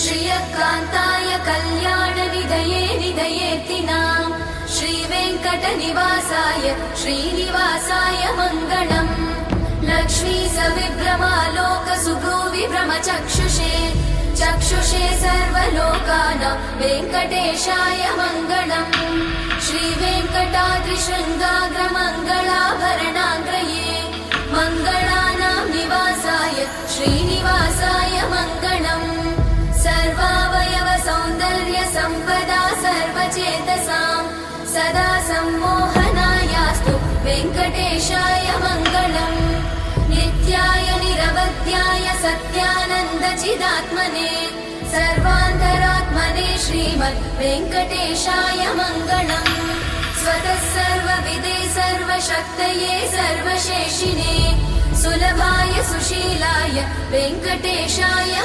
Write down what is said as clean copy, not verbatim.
श्रियकान्ताय कल्याणनिधये निधयेऽर्तिनाम् श्रीवेङ्कटनिवासाय श्रीनिवासाय मङ्गलम् लक्ष्मी सविभ्रमालोकसुभ्रूविभ्रमचक्षुषे चक्षुषे सर्वलोकानां वेङ्कटेशाय मङ्गलम् श्रीवेङ्कटाद्रिशृङ्गाग्रमङ्गलाभरणाग्रये मङ्गलानां निवासाय श्रीनिवासाय मङ्गलम् सर्वावयव सौन्दर्य सम्पदा सर्वचेतसां सदा सम्मोहनायास्तु वेङ्कटेशाय मङ्गलम् नित्याय निरवध्याय सत्यानन्दचिदात्मने सर्वान्तरात्मने श्रीमद् वेङ्कटेशाय मङ्गलम् स्वतः सर्वविदे सर्वशक्तये सर्वशेषिने सुलभाय सुशीलाय वेङ्कटेशाय